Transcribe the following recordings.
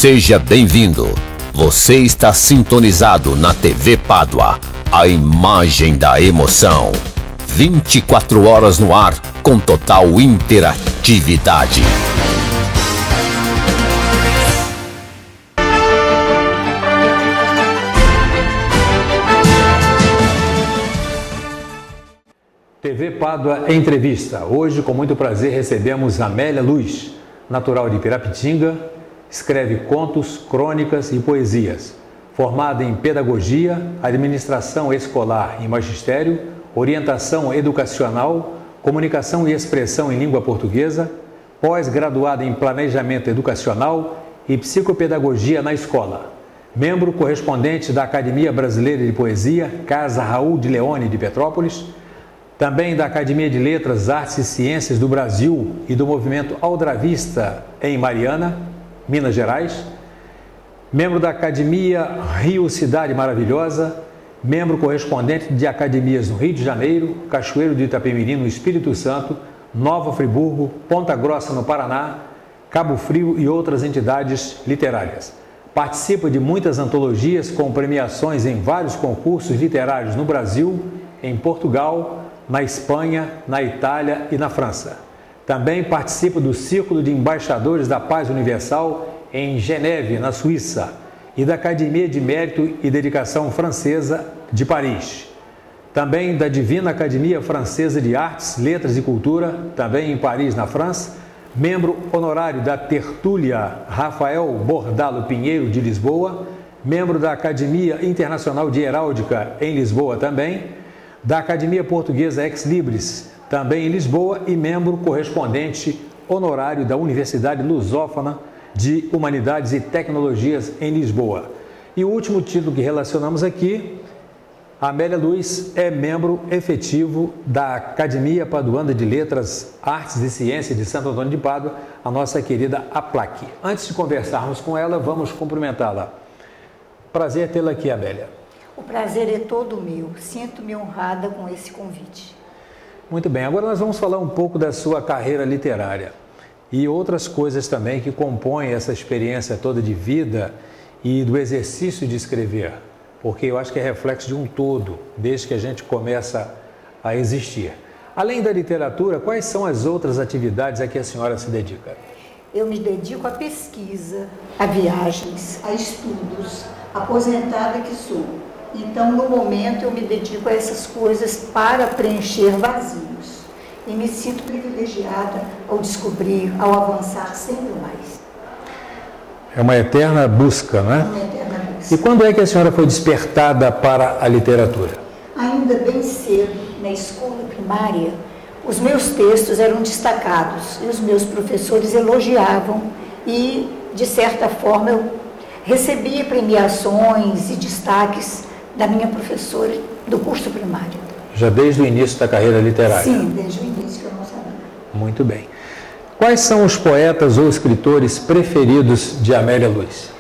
Seja bem-vindo. Você está sintonizado na TV Pádua, a imagem da emoção. 24 horas no ar, com total interatividade. TV Pádua Entrevista. Hoje, com muito prazer, recebemos Amélia Luz, natural de Pirapitinga, escreve contos, crônicas e poesias. Formada em Pedagogia, Administração Escolar e Magistério, Orientação Educacional, Comunicação e Expressão em Língua Portuguesa, pós-graduada em Planejamento Educacional e Psicopedagogia na Escola. Membro correspondente da Academia Brasileira de Poesia, Casa Raul de Leone de Petrópolis, também da Academia de Letras, Artes e Ciências do Brasil e do Movimento Aldravista em Mariana, Minas Gerais. Membro da Academia Rio Cidade Maravilhosa. Membro correspondente de academias no Rio de Janeiro, Cachoeiro de Itapemirim no Espírito Santo, Nova Friburgo, Ponta Grossa no Paraná, Cabo Frio e outras entidades literárias. Participa de muitas antologias com premiações em vários concursos literários no Brasil, em Portugal, na Espanha, na Itália e na França. Também participa do Círculo de Embaixadores da Paz Universal em Geneve, na Suíça, e da Academia de Mérito e Dedicação Francesa de Paris. Também da Divina Academia Francesa de Artes, Letras e Cultura, também em Paris, na França. Membro honorário da Tertúlia Rafael Bordalo Pinheiro de Lisboa. Membro da Academia Internacional de Heráldica em Lisboa também. Da Academia Portuguesa Ex Libris, também em Lisboa, e membro correspondente honorário da Universidade Lusófona de Humanidades e Tecnologias em Lisboa. E o último título que relacionamos aqui, Amélia Luz é membro efetivo da Academia Paduana de Letras, Artes e Ciências de Santo Antônio de Pádua, a nossa querida APLAC. Antes de conversarmos com ela, vamos cumprimentá-la. Prazer tê-la aqui, Amélia. O prazer é todo meu. Sinto-me honrada com esse convite. Muito bem, agora nós vamos falar um pouco da sua carreira literária e outras coisas também que compõem essa experiência toda de vida e do exercício de escrever, porque eu acho que é reflexo de um todo, desde que a gente começa a existir. Além da literatura, quais são as outras atividades a que a senhora se dedica? Eu me dedico à pesquisa, a viagens, a estudos, aposentada que sou. Então, no momento, eu me dedico a essas coisas para preencher vazios. E me sinto privilegiada ao descobrir, ao avançar sempre mais. É uma eterna busca, não é? Uma eterna busca. E quando é que a senhora foi despertada para a literatura? Ainda bem cedo, na escola primária, os meus textos eram destacados e os meus professores elogiavam e, de certa forma, eu recebia premiações e destaques da minha professora do curso primário. Já desde o início da carreira literária? Sim, desde o início que eu não sabia. Muito bem. Quais são os poetas ou escritores preferidos de Amélia Luz?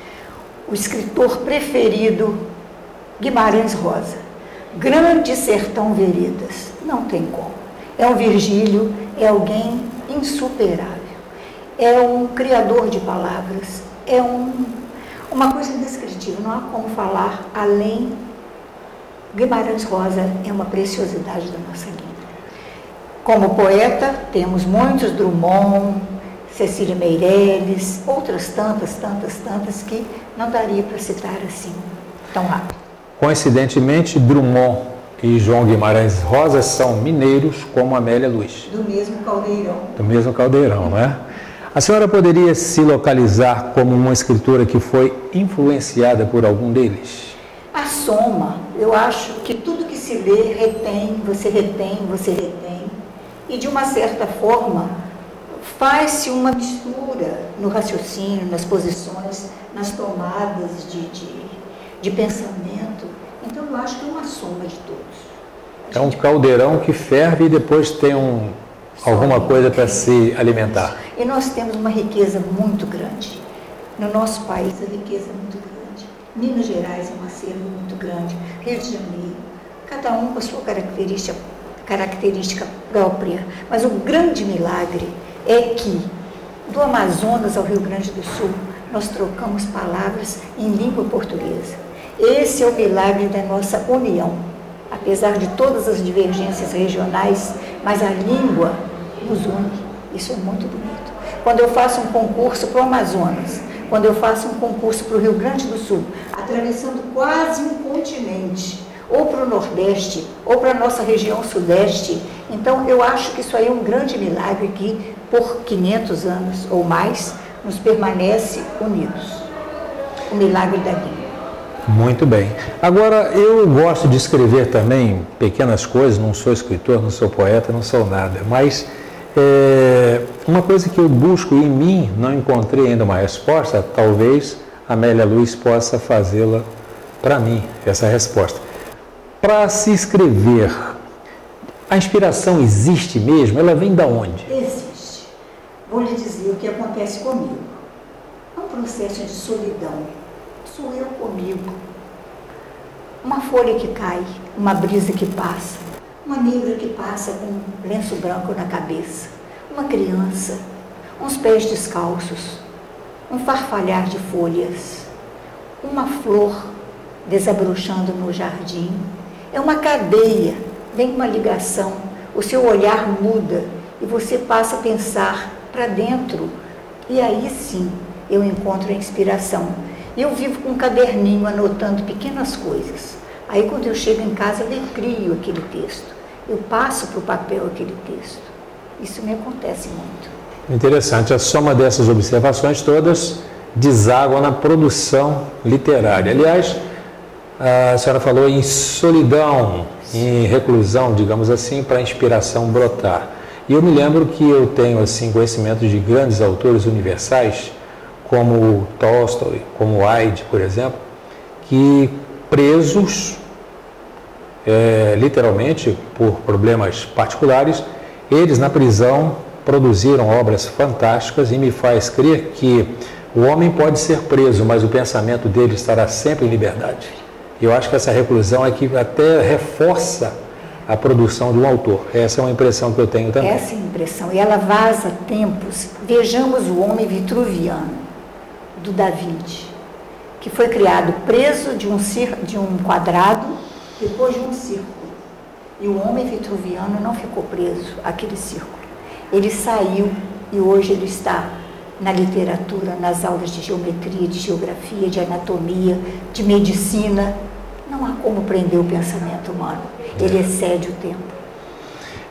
O escritor preferido, Guimarães Rosa. Grande Sertão Veredas, não tem como. É um Virgílio, é alguém insuperável. É um criador de palavras, é uma coisa indescritível, não há como falar além. Guimarães Rosa é uma preciosidade da nossa língua. Como poeta, temos muitos, Drummond, Cecília Meirelles, outras tantas que não daria para citar assim tão rápido. Coincidentemente, Drummond e João Guimarães Rosa são mineiros como Amélia Luz. Do mesmo caldeirão. Do mesmo caldeirão, não é? A senhora poderia se localizar como uma escritora que foi influenciada por algum deles? A soma, eu acho que tudo que se lê você retém, e de uma certa forma faz-se uma mistura no raciocínio, nas posições, nas tomadas de pensamento. Então eu acho que é uma soma de todos. É um caldeirão que ferve e depois tem alguma coisa para se alimentar. E nós temos uma riqueza muito grande. No nosso país, a riqueza é muito grande. Minas Gerais é um acervo muito grande. Rio de Janeiro. Cada um com a sua característica própria. Mas o grande milagre é que, do Amazonas ao Rio Grande do Sul, nós trocamos palavras em língua portuguesa. Esse é o milagre da nossa união. Apesar de todas as divergências regionais, mas a língua nos une. Isso é muito bonito. Quando eu faço um concurso para o Amazonas, quando eu faço um concurso para o Rio Grande do Sul, atravessando quase um continente, ou para o Nordeste, ou para a nossa região Sudeste, então eu acho que isso aí é um grande milagre que, por 500 anos ou mais, nos permanece unidos. O milagre da língua. Muito bem. Agora, eu gosto de escrever também pequenas coisas, não sou escritor, não sou poeta, não sou nada, mas uma coisa que eu busco em mim, não encontrei ainda uma resposta, talvez a Amélia Luiz possa fazê-la para mim, essa resposta. Para se escrever, a inspiração existe mesmo? Ela vem da onde? Existe. Vou lhe dizer o que acontece comigo. É um processo de solidão. Sou eu comigo. Uma folha que cai, uma brisa que passa, uma negra que passa com um lenço branco na cabeça, uma criança, uns pés descalços, um farfalhar de folhas, uma flor desabrochando no jardim. É uma cadeia, vem uma ligação, o seu olhar muda e você passa a pensar para dentro. E aí sim eu encontro a inspiração. Eu vivo com um caderninho anotando pequenas coisas. Aí quando eu chego em casa eu crio aquele texto. Eu passo para o papel aquele texto. Isso me acontece muito. Interessante. A soma dessas observações todas deságua na produção literária. Aliás, a senhora falou em solidão, em reclusão, digamos assim, para a inspiração brotar. E eu me lembro que eu tenho assim conhecimento de grandes autores universais, como Tolstói, como Haydn, por exemplo, que presos, literalmente, por problemas particulares, eles na prisão produziram obras fantásticas e me faz crer que o homem pode ser preso, mas o pensamento dele estará sempre em liberdade. Eu acho que essa reclusão é que até reforça a produção de um autor. Essa é uma impressão que eu tenho também. Essa é a impressão, e ela vaza tempos. Vejamos o homem vitruviano, do Da Vinci, que foi criado preso de um quadrado, depois de um círculo. E o homem vitruviano não ficou preso àquele círculo. Ele saiu e hoje ele está na literatura, nas aulas de geometria, de geografia, de anatomia, de medicina. Não há como prender o pensamento humano. Ele excede o tempo.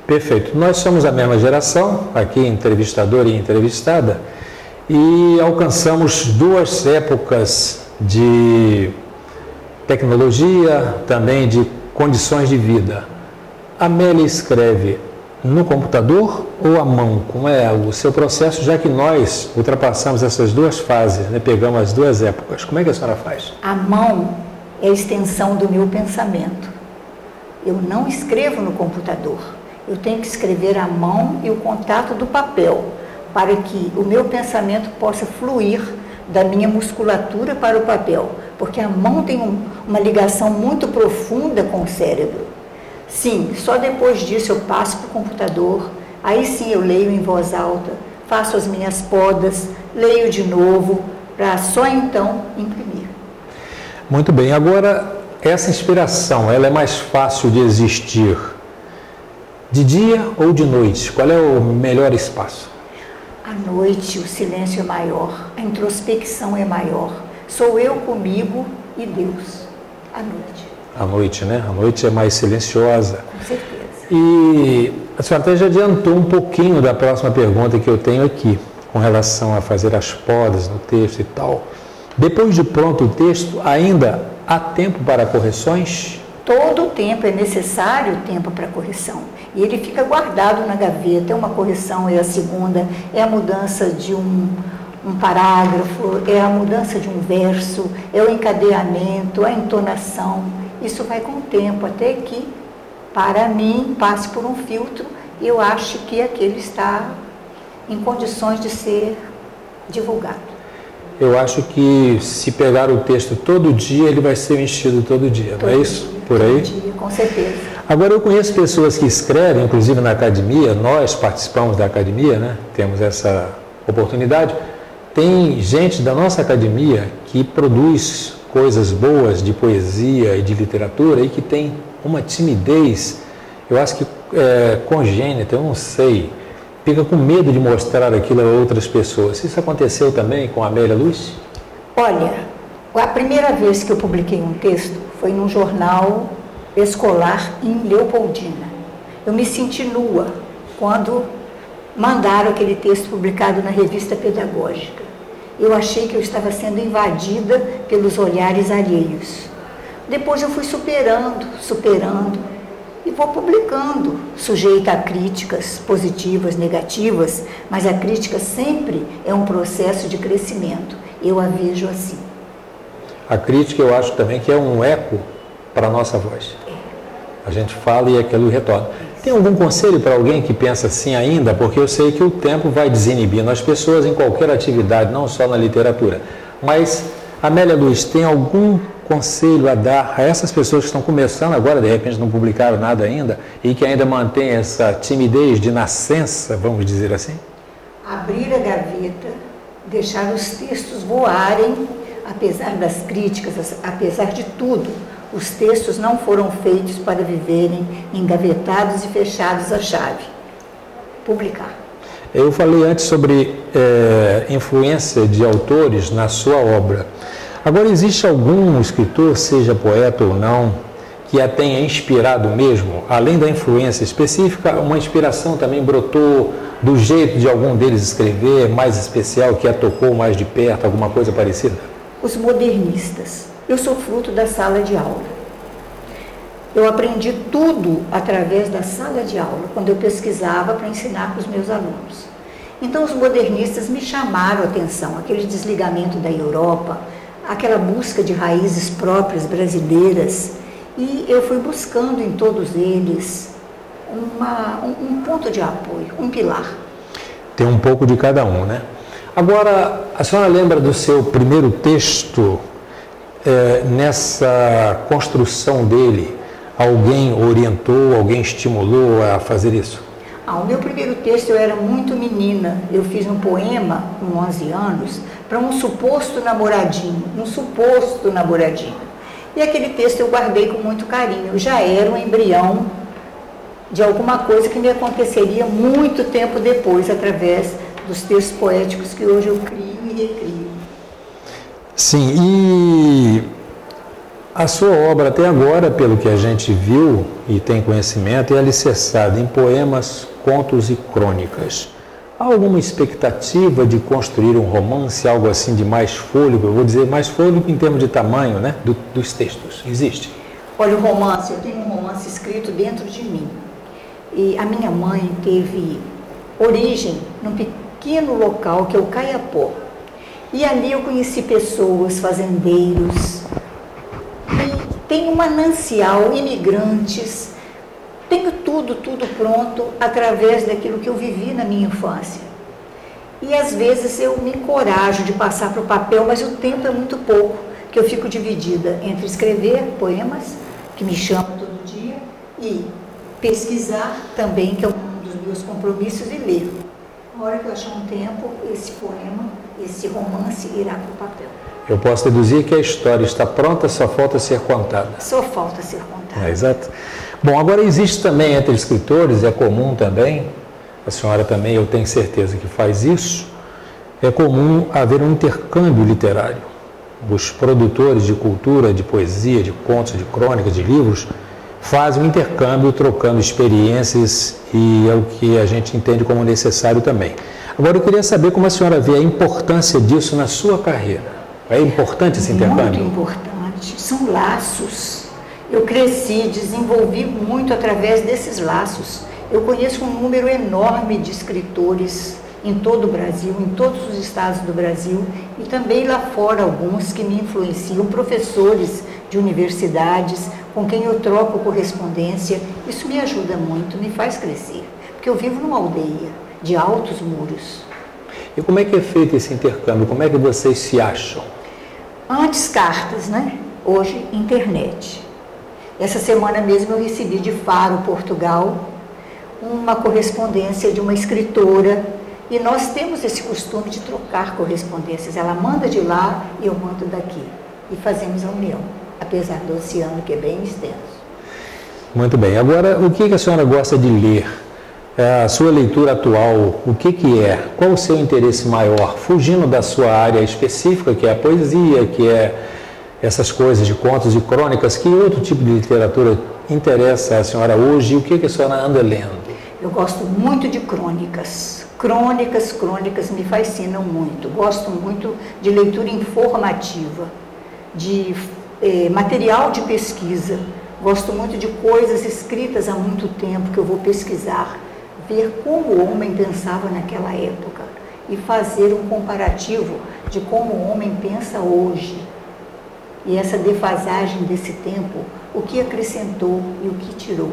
Perfeito. Nós somos a mesma geração, aqui entrevistador e entrevistada, e alcançamos duas épocas de tecnologia, também de condições de vida. A Amélia escreve no computador ou à mão? Como é o seu processo, já que nós ultrapassamos essas duas fases, né? Pegamos as duas épocas. Como é que a senhora faz? A mão é a extensão do meu pensamento. Eu não escrevo no computador. Eu tenho que escrever à mão e o contato do papel, para que o meu pensamento possa fluir da minha musculatura para o papel, porque a mão tem uma ligação muito profunda com o cérebro. Sim, só depois disso eu passo para o computador, aí sim eu leio em voz alta, faço as minhas podas, leio de novo, para só então imprimir. Muito bem, agora essa inspiração, ela é mais fácil de existir de dia ou de noite? Qual é o melhor espaço? À noite o silêncio é maior, a introspecção é maior, sou eu comigo e Deus, à noite. À noite, né? A noite é mais silenciosa. Com certeza. E a senhora até já adiantou um pouquinho da próxima pergunta que eu tenho aqui, com relação a fazer as podas no texto e tal. Depois de pronto o texto, ainda há tempo para correções? Todo o tempo é necessário tempo para correção. E ele fica guardado na gaveta. É uma correção, é a segunda, é a mudança de um parágrafo, é a mudança de um verso, é o encadeamento, a entonação. Isso vai com o tempo, até que, para mim, passe por um filtro e eu acho que aquele está em condições de ser divulgado. Eu acho que se pegar o texto todo dia, ele vai ser enchido todo dia, não é isso? Por aí? Todo dia, com certeza. Agora, eu conheço pessoas que escrevem, inclusive na academia, nós participamos da academia, né? Temos essa oportunidade, tem gente da nossa academia que produz coisas boas de poesia e de literatura e que tem uma timidez, eu acho que congênita, eu não sei, fica com medo de mostrar aquilo a outras pessoas. Isso aconteceu também com a Amélia Luz? Olha, a primeira vez que eu publiquei um texto foi num jornal escolar em Leopoldina. Eu me senti nua quando mandaram aquele texto publicado na revista pedagógica. Eu achei que eu estava sendo invadida pelos olhares alheios. Depois eu fui superando e vou publicando, sujeita a críticas positivas, negativas, mas a crítica sempre é um processo de crescimento. Eu a vejo assim. A crítica eu acho também que é um eco para a nossa voz. A gente fala e aquilo retorna. Tem algum conselho para alguém que pensa assim ainda? Porque eu sei que o tempo vai desinibindo as pessoas em qualquer atividade, não só na literatura. Mas, Amélia Luz, tem algum conselho a dar a essas pessoas que estão começando agora, de repente não publicaram nada ainda, e que ainda mantêm essa timidez de nascença, vamos dizer assim? Abrir a gaveta, deixar os textos voarem, apesar das críticas, apesar de tudo. Os textos não foram feitos para viverem engavetados e fechados à chave. Publicar. Eu falei antes sobre influência de autores na sua obra. Agora, existe algum escritor, seja poeta ou não, que a tenha inspirado mesmo? Além da influência específica, uma inspiração também brotou do jeito de algum deles escrever, mais especial, que a tocou mais de perto, alguma coisa parecida? Os modernistas. Eu sou fruto da sala de aula. Eu aprendi tudo através da sala de aula, quando eu pesquisava para ensinar para os meus alunos. Então, os modernistas me chamaram a atenção, aquele desligamento da Europa, aquela busca de raízes próprias brasileiras, e eu fui buscando em todos eles um ponto de apoio, um pilar. Tem um pouco de cada um, né? Agora, a senhora lembra do seu primeiro texto? Nessa construção dele, alguém orientou, alguém estimulou a fazer isso? O meu primeiro texto, eu era muito menina. Eu fiz um poema com 11 anos para um suposto namoradinho. E aquele texto eu guardei com muito carinho. Já era um embrião de alguma coisa que me aconteceria muito tempo depois, através dos textos poéticos que hoje eu crio e recrio. Sim, e a sua obra até agora, pelo que a gente viu e tem conhecimento, é alicerçada em poemas, contos e crônicas. Há alguma expectativa de construir um romance, algo assim de mais fôlego? Eu vou dizer mais fôlego em termos de tamanho, né, dos textos. Existe? Olha, o romance, eu tenho um romance escrito dentro de mim. E a minha mãe teve origem num pequeno local que é o Caiapó. E ali eu conheci pessoas, fazendeiros, e tem um manancial, imigrantes, tenho tudo pronto através daquilo que eu vivi na minha infância. E às vezes eu me encorajo de passar para o papel, mas o tempo é muito pouco, que eu fico dividida entre escrever poemas, que me chamam todo dia, e pesquisar também, que é um dos meus compromissos, e ler. Na hora que eu achar um tempo, esse poema, esse romance irá para o papel. Eu posso deduzir que a história está pronta, só falta ser contada. Só falta ser contada. Exato. Bom, agora existe também entre escritores, é comum também, a senhora também, eu tenho certeza que faz isso, é comum haver um intercâmbio literário. Os produtores de cultura, de poesia, de contos, de crônicas, de livros, fazem um intercâmbio, trocando experiências, e é o que a gente entende como necessário também. Agora, eu queria saber como a senhora vê a importância disso na sua carreira. É importante esse intercâmbio? Muito importante. São laços. Eu cresci, desenvolvi muito através desses laços. Eu conheço um número enorme de escritores em todo o Brasil, em todos os estados do Brasil, e também lá fora alguns que me influenciam, professores de universidades, com quem eu troco correspondência. Isso me ajuda muito, me faz crescer, porque eu vivo numa aldeia de altos muros. E como é que é feito esse intercâmbio? Como é que vocês se acham? Antes cartas, né? Hoje internet. Essa semana mesmo eu recebi de Faro, Portugal, uma correspondência de uma escritora E nós temos esse costume de trocar correspondências. Ela manda de lá e eu mando daqui. E fazemos a união, apesar do oceano que é bem extenso. Muito bem. Agora, o que a senhora gosta de ler? A sua leitura atual, o que é? Qual o seu interesse maior? Fugindo da sua área específica, que é a poesia, que é essas coisas de contos e crônicas, que outro tipo de literatura interessa a senhora hoje e o que a senhora anda lendo? Eu gosto muito de crônicas. Crônicas me fascinam muito. Gosto muito de leitura informativa, de material de pesquisa. Gosto muito de coisas escritas há muito tempo que eu vou pesquisar, ver como o homem pensava naquela época e fazer um comparativo de como o homem pensa hoje. E essa defasagem desse tempo, o que acrescentou e o que tirou.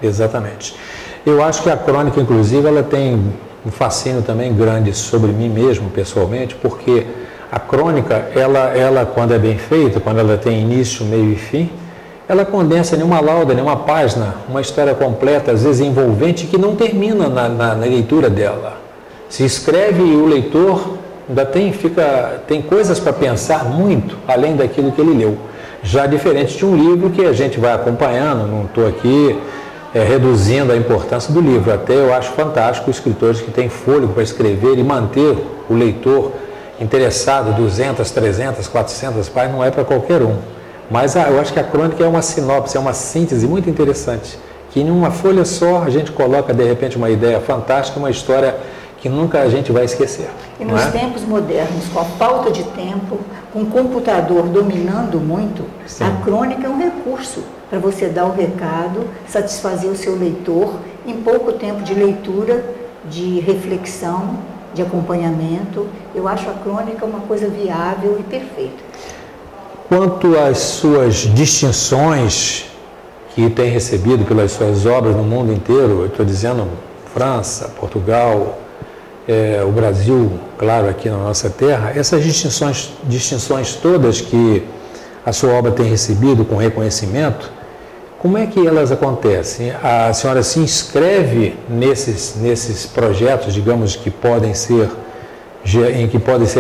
Exatamente. Eu acho que a crônica, inclusive, ela tem um fascínio também grande sobre mim mesmo, pessoalmente, porque a crônica, ela quando é bem feita, quando ela tem início, meio e fim, ela condensa em uma lauda, em uma página, uma história completa, às vezes envolvente, que não termina na leitura dela. Se escreve e o leitor ainda tem coisas para pensar muito, além daquilo que ele leu. Já diferente de um livro que a gente vai acompanhando, não estou aqui reduzindo a importância do livro. Até eu acho fantástico os escritores que têm fôlego para escrever e manter o leitor interessado, 200, 300, 400 páginas, não é para qualquer um. Mas eu acho que a crônica é uma sinopse, é uma síntese muito interessante, que em uma folha só a gente coloca de repente uma ideia fantástica, uma história que nunca a gente vai esquecer. E nos tempos modernos, com a falta de tempo, com o computador dominando muito, sim, a crônica é um recurso para você dar o recado, satisfazer o seu leitor em pouco tempo de leitura, de reflexão, de acompanhamento. Eu acho a crônica uma coisa viável e perfeita. Quanto às suas distinções que tem recebido pelas suas obras no mundo inteiro, eu estou dizendo França, Portugal, o Brasil, claro, aqui na nossa terra, essas distinções todas que a sua obra tem recebido com reconhecimento, como é que elas acontecem? A senhora se inscreve nesses projetos, digamos, em que podem ser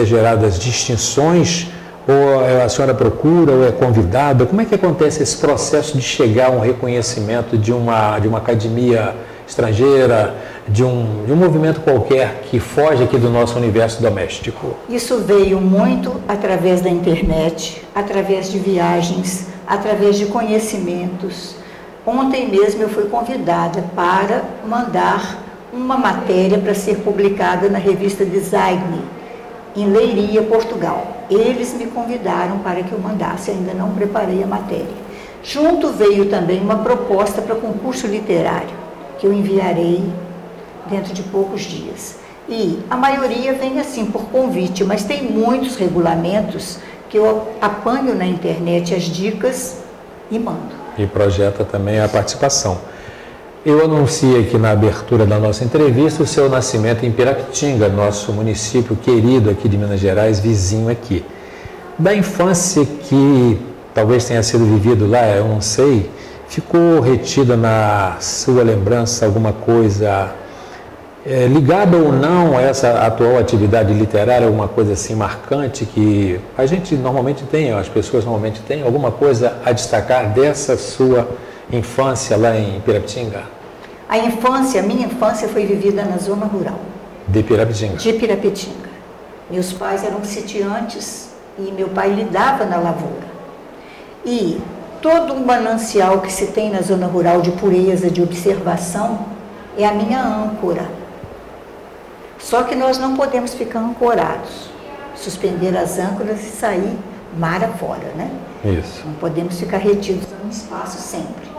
geradas distinções, ou a senhora procura, ou é convidada? Como é que acontece esse processo de chegar a um reconhecimento de uma academia estrangeira, de um movimento qualquer que foge aqui do nosso universo doméstico? Isso veio muito através da internet, através de viagens, através de conhecimentos. Ontem mesmo eu fui convidada para mandar uma matéria para ser publicada na revista Design, em Leiria, Portugal. Eles me convidaram para que eu mandasse, ainda não preparei a matéria. Junto veio também uma proposta para concurso literário, que eu enviarei dentro de poucos dias. E a maioria vem assim, por convite, mas tem muitos regulamentos que eu apanho na internet as dicas e mando. E projeta também a participação. Eu anunciei aqui na abertura da nossa entrevista o seu nascimento em Pirapitinga, nosso município querido aqui de Minas Gerais, vizinho aqui. Da infância que talvez tenha sido vivido lá, eu não sei, ficou retida na sua lembrança alguma coisa ligada ou não a essa atual atividade literária, alguma coisa assim marcante que a gente normalmente tem, as pessoas normalmente têm, alguma coisa a destacar dessa sua infância lá em Pirapitinga? Minha infância foi vivida na zona rural. De Pirapitinga? De Pirapitinga. Meus pais eram sitiantes e meu pai lidava na lavoura. E todo um manancial que se tem na zona rural de pureza, de observação, é a minha âncora. Só que nós não podemos ficar ancorados, suspender as âncoras e sair mar afora, né? Isso. Não podemos ficar retidos num espaço sempre.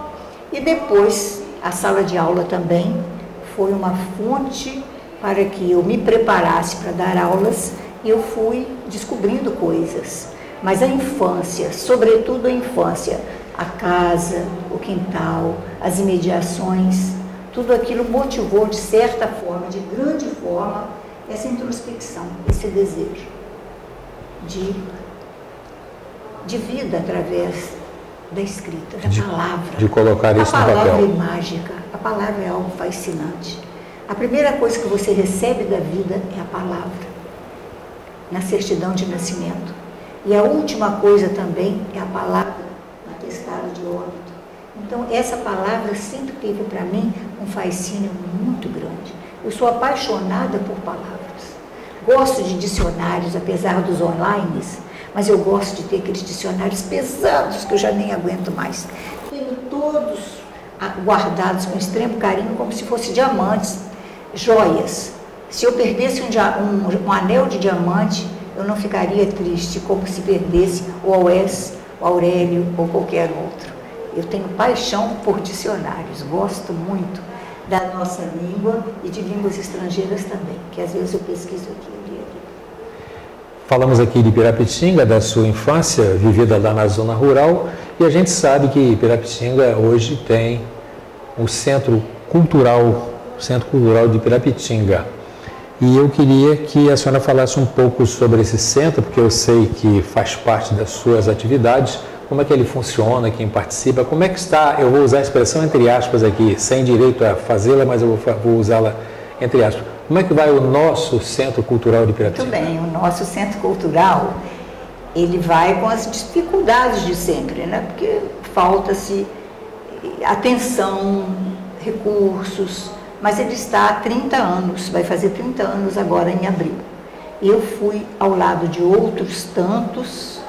E depois, a sala de aula também foi uma fonte para que eu me preparasse para dar aulas e eu fui descobrindo coisas. Mas a infância, sobretudo a infância, a casa, o quintal, as imediações, tudo aquilo motivou de certa forma, de grande forma, essa introspecção, esse desejo de vida através da escrita, da palavra. De colocar isso no papel. A palavra é mágica, a palavra é algo fascinante. A primeira coisa que você recebe da vida é a palavra, na certidão de nascimento. E a última coisa também é a palavra no atestado de óbito. Então, essa palavra sempre teve para mim um fascínio muito grande. Eu sou apaixonada por palavras. Gosto de dicionários, apesar dos online, mas eu gosto de ter aqueles dicionários pesados que eu já nem aguento mais. Tenho todos guardados com extremo carinho, como se fossem diamantes, joias. Se eu perdesse um anel de diamante, eu não ficaria triste como se perdesse o Aués, o Aurélio ou qualquer outro. Eu tenho paixão por dicionários, gosto muito da nossa língua e de línguas estrangeiras também, que às vezes eu pesquiso aqui e ali. Falamos aqui de Pirapitinga, da sua infância, vivida lá na zona rural, e a gente sabe que Pirapitinga hoje tem o Centro Cultural de Pirapitinga. E eu queria que a senhora falasse um pouco sobre esse centro, porque eu sei que faz parte das suas atividades. Como é que ele funciona, quem participa, como é que está, eu vou usar a expressão entre aspas aqui, sem direito a fazê-la, mas eu vou usá-la entre aspas. Como é que vai o nosso Centro Cultural de Pirapitinga? Muito bem, o nosso Centro Cultural, ele vai com as dificuldades de sempre, né? Porque falta-se atenção, recursos, mas ele está há 30 anos, vai fazer 30 anos agora em abril. Eu fui ao lado de outros tantos,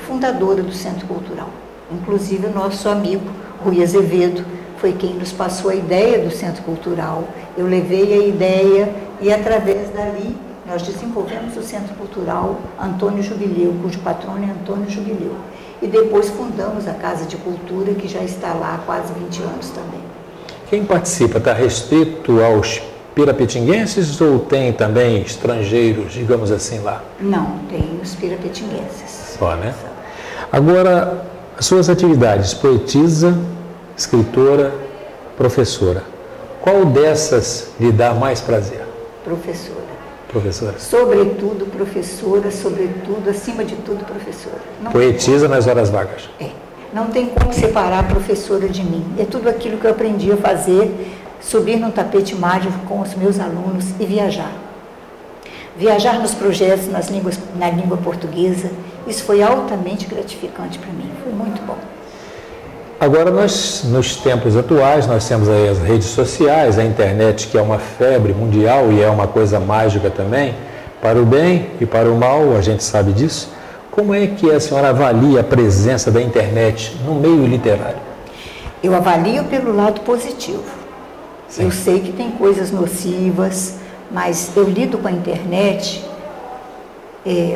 fundadora do Centro Cultural. Inclusive o nosso amigo Rui Azevedo foi quem nos passou a ideia do Centro Cultural. Eu levei a ideia e através dali nós desenvolvemos o Centro Cultural Antônio Jubileu, cujo patrono é Antônio Jubileu. E depois fundamos a Casa de Cultura, que já está lá há quase 20 anos também. Quem participa está restrito aos pirapitinguenses ou tem também estrangeiros, digamos assim, lá? Não, tem os pirapitinguenses. Só, né? Agora, as suas atividades, poetisa, escritora, professora. Qual dessas lhe dá mais prazer? Professora. Professora. Sobretudo professora, sobretudo, acima de tudo, professora. Não poetisa nas horas vagas. Não tem como separar a professora de mim. É tudo aquilo que eu aprendi a fazer, subir num tapete mágico com os meus alunos e viajar. Viajar nos projetos na língua portuguesa, isso foi altamente gratificante para mim, foi muito bom. Agora, nos tempos atuais, nós temos aí as redes sociais, a internet, que é uma febre mundial e é uma coisa mágica também, para o bem e para o mal, a gente sabe disso. Como é que a senhora avalia a presença da internet no meio literário? Eu avalio pelo lado positivo. Sim. Eu sei que tem coisas nocivas, mas eu lido com a internet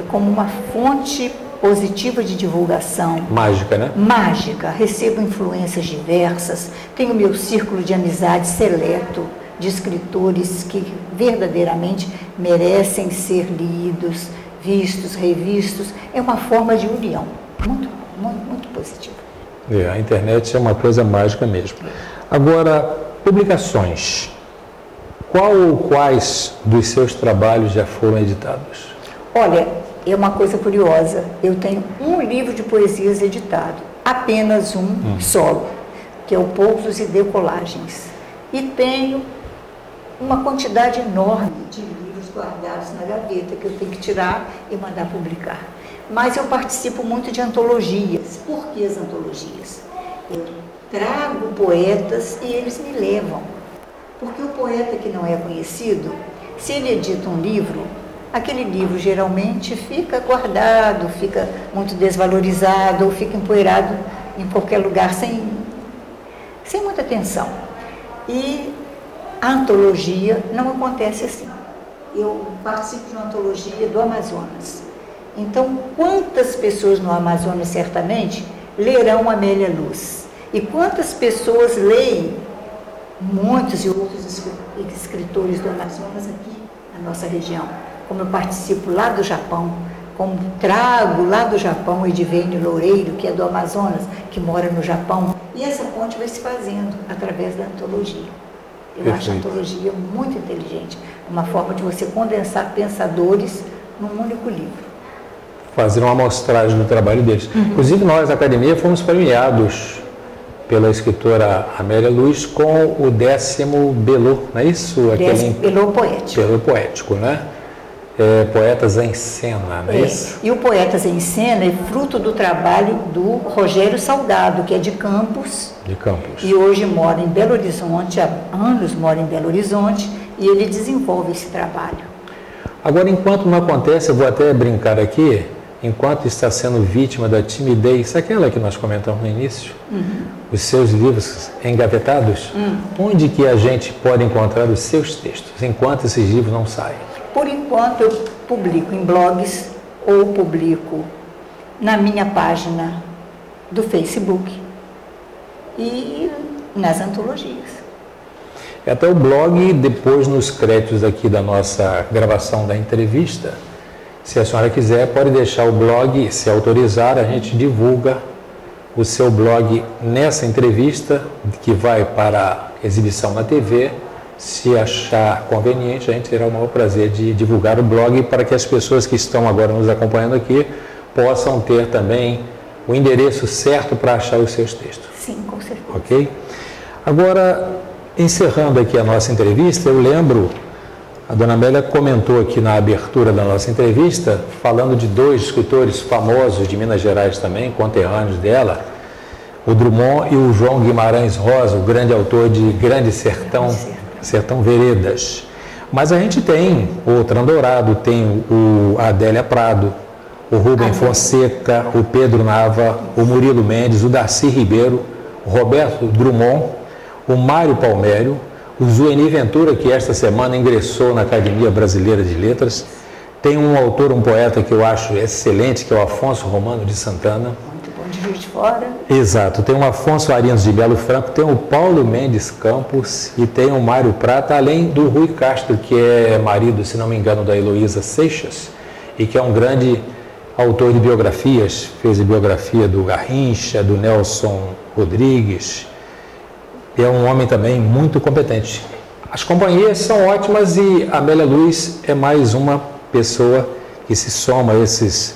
como uma fonte positiva de divulgação. Mágica, né? Mágica. Recebo influências diversas, tenho meu círculo de amizade seleto, de escritores que verdadeiramente merecem ser lidos, vistos, revistos. É uma forma de união muito, muito, muito positiva. A internet é uma coisa mágica mesmo. Agora, publicações. Qual ou quais dos seus trabalhos já foram editados? Olha, é uma coisa curiosa. Eu tenho um livro de poesias editado, apenas um solo, que é o Pousos e Decolagens. E tenho uma quantidade enorme de livros guardados na gaveta que eu tenho que tirar e mandar publicar. Mas eu participo muito de antologias. Por que as antologias? Eu trago poetas e eles me levam. Porque o poeta que não é conhecido, se ele edita um livro, aquele livro geralmente fica guardado, fica muito desvalorizado ou fica empoeirado em qualquer lugar sem muita atenção. E a antologia não acontece assim. Eu participo de uma antologia do Amazonas. Então, quantas pessoas no Amazonas certamente lerão Amélia Luz? E quantas pessoas leem muitos e outros escritores do Amazonas aqui na nossa região? Como eu participo lá do Japão, como trago lá do Japão Edivene Loureiro, que é do Amazonas, que mora no Japão. E essa ponte vai se fazendo através da antologia. Eu acho a antologia muito inteligente, uma forma de você condensar pensadores num único livro. Fazer uma amostragem do trabalho deles. Inclusive nós, a academia, fomos premiados pela escritora Amélia Luiz, com o 10º Belô, não é isso? 10º Belô poético. Belô poético, né? Poetas em Cena, não é isso? E o Poetas em Cena é fruto do trabalho do Rogério Salgado, que é de Campos. De Campos. E hoje mora em Belo Horizonte, há anos mora em Belo Horizonte, e ele desenvolve esse trabalho. Agora, enquanto não acontece, eu vou até brincar aqui, enquanto está sendo vítima da timidez, aquela que nós comentamos no início, os seus livros engavetados, onde que a gente pode encontrar os seus textos, enquanto esses livros não saem? Por enquanto, eu publico em blogs ou publico na minha página do Facebook e nas antologias. Até o blog, depois nos créditos aqui da nossa gravação da entrevista, se a senhora quiser, pode deixar o blog, se autorizar, a gente divulga o seu blog nessa entrevista, que vai para exibição na TV. Se achar conveniente, a gente terá o maior prazer de divulgar o blog para que as pessoas que estão agora nos acompanhando aqui possam ter também o endereço certo para achar os seus textos. Sim, com certeza. Ok? Agora, encerrando aqui a nossa entrevista, eu lembro, a dona Amélia comentou aqui na abertura da nossa entrevista, falando de dois escritores famosos de Minas Gerais também, conterrâneos dela, o Drummond e o João Guimarães Rosa, o grande autor de Grande Sertão Veredas. Mas a gente tem o Trandorado, tem o Adélia Prado, o Rubem Fonseca, o Pedro Nava, o Murilo Mendes, o Darcy Ribeiro, o Roberto Drummond, o Mário Palmério, o Zueni Ventura, que esta semana ingressou na Academia Brasileira de Letras. Tem um autor, um poeta que eu acho excelente, que é o Afonso Romano de Santana. Muito bom de Juiz de Fora. Exato. Tem o Afonso Arinos de Belo Franco, tem o Paulo Mendes Campos e tem o Mário Prata, além do Rui Castro, que é marido, se não me engano, da Heloísa Seixas, e que é um grande autor de biografias, fez a biografia do Garrincha, do Nelson Rodrigues. É um homem também muito competente. As companhias são ótimas e a Amélia Luiz é mais uma pessoa que se soma a esses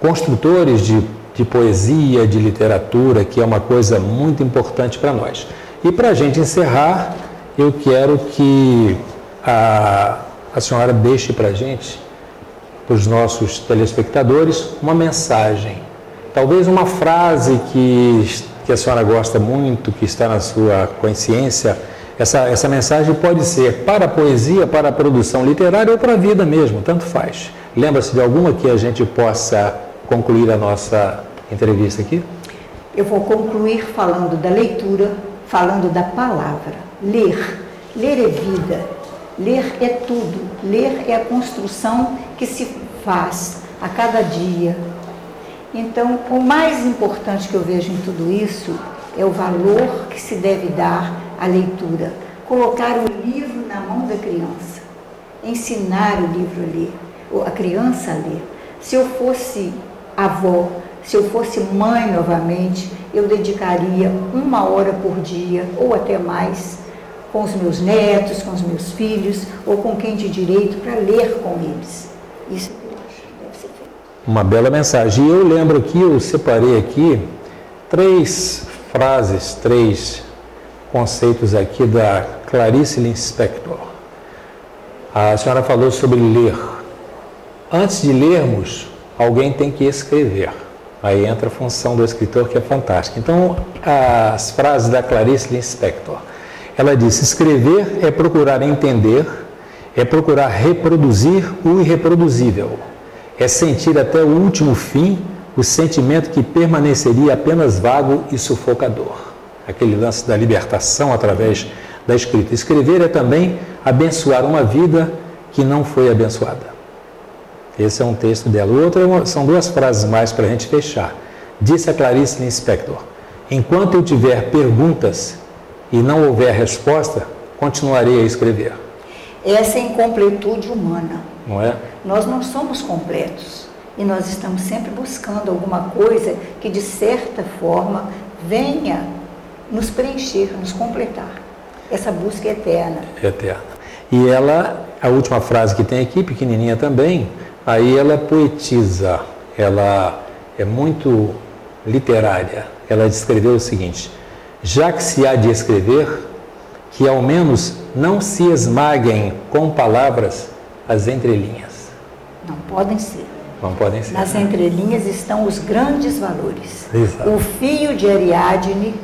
construtores de poesia, de literatura, que é uma coisa muito importante para nós. E para a gente encerrar, eu quero que a senhora deixe para a gente, para os nossos telespectadores, uma mensagem. Talvez uma frase que a senhora gosta muito, que está na sua consciência. Essa mensagem pode ser para a poesia, para a produção literária ou para a vida mesmo, tanto faz. Lembra-se de alguma que a gente possa concluir a nossa entrevista aqui? Eu vou concluir falando da leitura, falando da palavra. Ler. Ler é vida. Ler é tudo. Ler é a construção que se faz a cada dia. Então, o mais importante que eu vejo em tudo isso é o valor que se deve dar à leitura. Colocar o livro na mão da criança. Ensinar o livro a ler, ou a criança a ler. Se eu fosse avó, se eu fosse mãe novamente, eu dedicaria 1 hora por dia, ou até mais, com os meus netos, com os meus filhos, ou com quem de direito, para ler com eles. Isso eu acho que deve ser feito. Uma bela mensagem. E eu lembro que eu separei aqui 3 frases, 3 conceitos aqui da Clarice Lispector. A senhora falou sobre ler. Antes de lermos, alguém tem que escrever. Aí entra a função do escritor, que é fantástica. Então, as frases da Clarice Lispector. Ela disse: escrever é procurar entender, é procurar reproduzir o irreproduzível, é sentir até o último fim o sentimento que permaneceria apenas vago e sufocador. Aquele lance da libertação através da escrita. Escrever é também abençoar uma vida que não foi abençoada. Esse é um texto dela. O outro são 2 frases mais para a gente fechar. Disse a Clarice Lispector: enquanto eu tiver perguntas e não houver resposta, continuarei a escrever. Essa é a incompletude humana. Não é? Nós não somos completos e nós estamos sempre buscando alguma coisa que, de certa forma, venha nos preencher, nos completar. Essa busca é eterna. Eterna. E ela, a última frase que tem aqui, pequenininha também, aí ela poetiza, ela é muito literária. Ela descreveu o seguinte: já que se há de escrever, que ao menos não se esmaguem com palavras as entrelinhas. Não podem ser. Não podem ser. Nas entrelinhas estão os grandes valores. Exato. O fio de Ariadne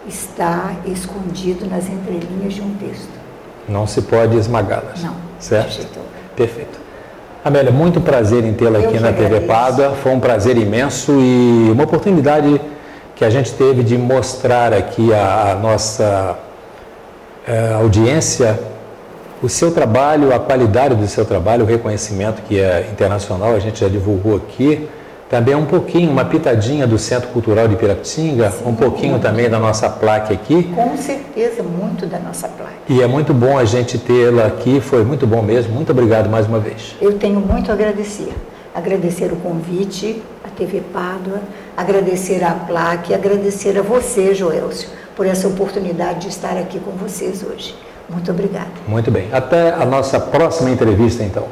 está escondido nas entrelinhas de um texto. Não se pode esmagá-las. Não. Certo? De jeito algum. Perfeito. Amélia, muito prazer em tê-la aqui na TV Pádua. Foi um prazer imenso e uma oportunidade que a gente teve de mostrar aqui a nossa audiência o seu trabalho, a qualidade do seu trabalho, o reconhecimento que é internacional, a gente já divulgou aqui. Também um pouquinho, uma pitadinha do Centro Cultural de Pirapitinga, um pouquinho também da nossa placa aqui. Com certeza, muito da nossa placa. E é muito bom a gente tê-la aqui, foi muito bom mesmo. Muito obrigado mais uma vez. Eu tenho muito a agradecer. Agradecer o convite, a TV Pádua, agradecer a placa e agradecer a você, Joelcio, por essa oportunidade de estar aqui com vocês hoje. Muito obrigada. Muito bem. Até a nossa próxima entrevista, então.